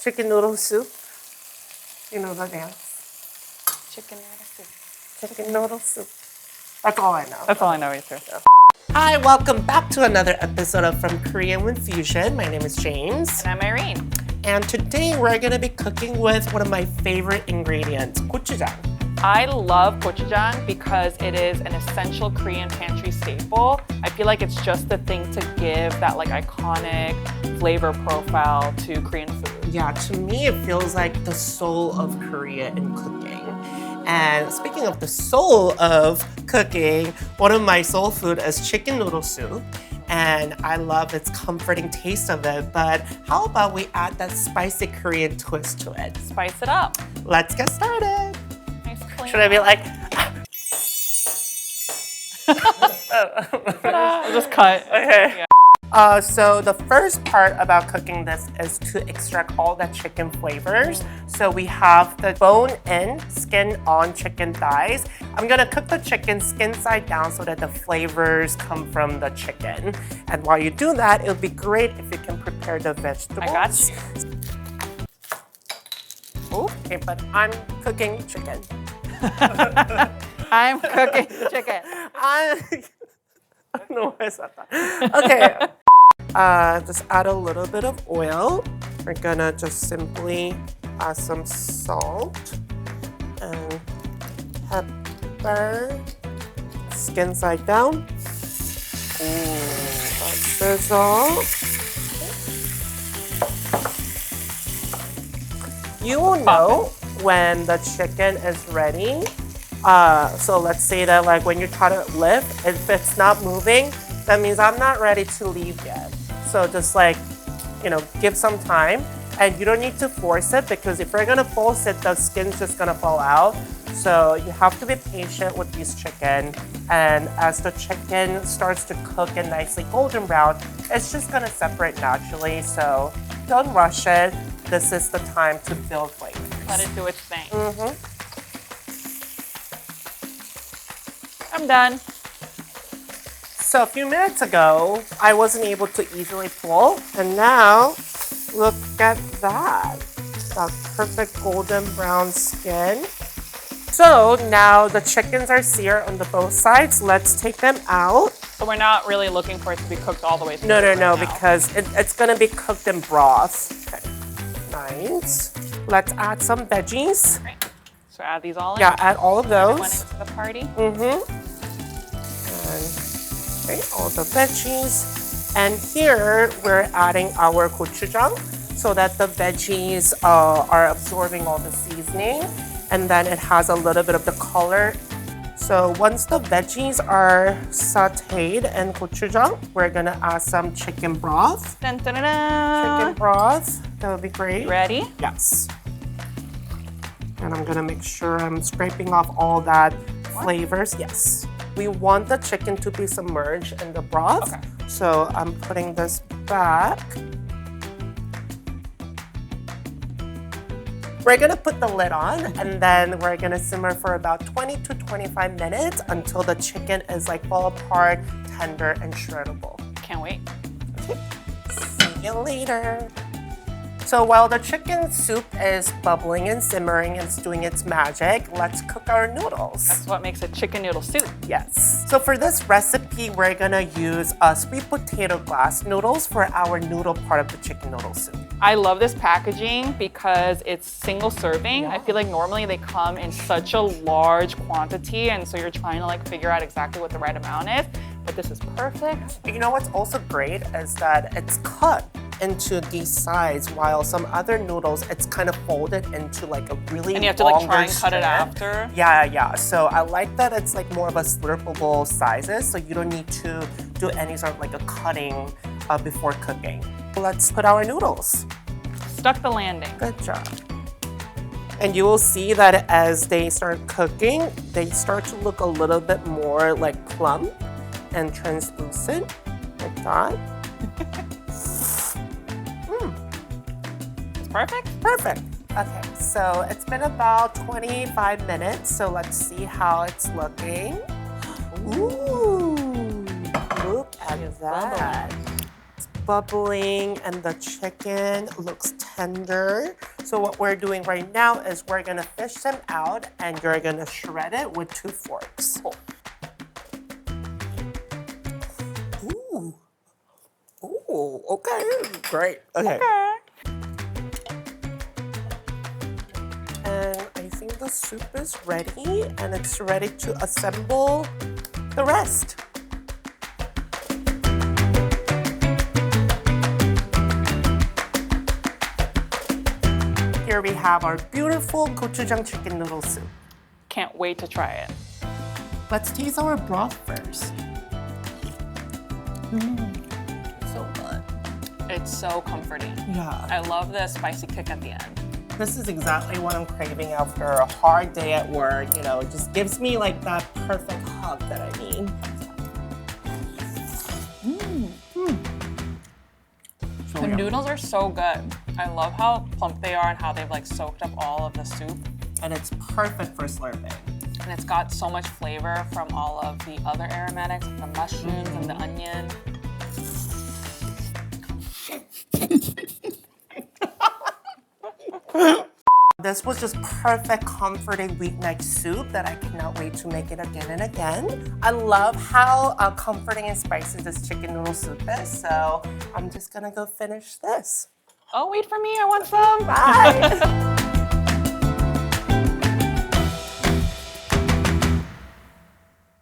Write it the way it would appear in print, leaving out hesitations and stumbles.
chicken noodle soup. You know the dance. Chicken noodle soup. Chicken noodle soup. That's all I know. That's all I know either. Hi, welcome back to another episode of From Korean with Fusion. My name is James. And I'm Irene. And today we're going to be cooking with one of my favorite ingredients, gochujang. I love gochujang because it is an essential Korean pantry staple. I feel like it's just the thing to give that like iconic flavor profile to Korean food. Yeah, to me it feels like the soul of Korea in cooking. And speaking of the soul of cooking, one of my soul food is chicken noodle soup. And I love its comforting taste of it, but how about we add that spicy Korean twist to it? Spice it up. Let's get started. Nice clean. Should I be like... I'll just cut. Okay. Yeah. So the first part about cooking this is to extract all the chicken flavors. So we have the bone-in, skin-on chicken thighs. I'm gonna cook the chicken skin side down so that the flavors come from the chicken. And while you do that, it'll be great if you can prepare the vegetables. I got you. Okay, but I'm cooking chicken. I'm cooking chicken. I don't know why I said that. Okay. Just add a little bit of oil. We're gonna just simply add some salt and pepper. Skin side down. Sizzle. You will know when the chicken is ready. So let's say that like when you try to lift, if it's not moving, that means I'm not ready to leave yet. So just like, give some time. And you don't need to force it because if you're gonna force it, the skin's just gonna fall out. So you have to be patient with this chicken. And as the chicken starts to cook and nicely golden brown, it's just gonna separate naturally. So don't rush it. This is the time to build flavors. Let it do its thing. Mm-hmm. I'm done. So a few minutes ago, I wasn't able to easily pull, and now look at that. That perfect golden brown skin. So now the chickens are seared on the both sides. Let's take them out. So we're not really looking for it to be cooked all the way through. No, because it's gonna be cooked in broth. Okay. Nice. Let's add some veggies. Great. So add these all in? Yeah, add all of Everyone those. into the party? And all the veggies. And here we're adding our gochujang so that the veggies are absorbing all the seasoning. And then it has a little bit of the color. So once the veggies are sauteed in gochujang, we're gonna add some chicken broth. Dun, dun, dun, dun. Chicken broth, that would be great. You ready? Yes. And I'm gonna make sure I'm scraping off all that flavors. Yes. We want the chicken to be submerged in the broth. Okay. So I'm putting this back. We're gonna put the lid on and then we're gonna simmer for about 20 to 25 minutes until the chicken is like fall apart, tender, and shreddable. Can't wait. See you later. So while the chicken soup is bubbling and simmering and it's doing its magic, let's cook our noodles. That's what makes it chicken noodle soup. Yes. So for this recipe, we're gonna use sweet potato glass noodles for our noodle part of the chicken noodle soup. I love this packaging because it's single serving. I feel like normally they come in such a large quantity and so you're trying to like figure out exactly what the right amount is, but this is perfect. You know what's also great is that it's cut into these sides while some other noodles, it's kind of folded into like a really And you have to like try and longer cut it strip. after. Yeah. So I like that it's like more of a slurpable sizes, so you don't need to do any sort of like a cutting before cooking. Let's put our noodles. Stuck the landing. Good job. And you will see that as they start cooking, they start to look a little bit more like plump and translucent, like that. It's perfect. Perfect. Okay, so it's been about 25 minutes, so let's see how it's looking. Ooh, look at that. bubbling and the chicken looks tender. So what we're doing right now is we're gonna fish them out and you're gonna shred it with 2 forks. Cool. Ooh. Ooh, okay, great. Okay. And I think the soup is ready and it's ready to assemble the rest. Here we have our beautiful gochujang chicken noodle soup. Can't wait to try it. Let's taste our broth first. So good. It's so comforting. Yeah. I love the spicy kick at the end. This is exactly what I'm craving after a hard day at work. You know, it just gives me like that perfect hug that I need. So The yummy. noodles are so good. I love how plump they are and how they've like soaked up all of the soup. And it's perfect for slurping. And it's got so much flavor from all of the other aromatics, the mushrooms and the onion. This was just perfect, comforting weeknight soup that I cannot wait to make it again and again. I love how comforting and spicy this chicken noodle soup is, so I'm just gonna go finish this. Oh, wait for me, I want some. Bye!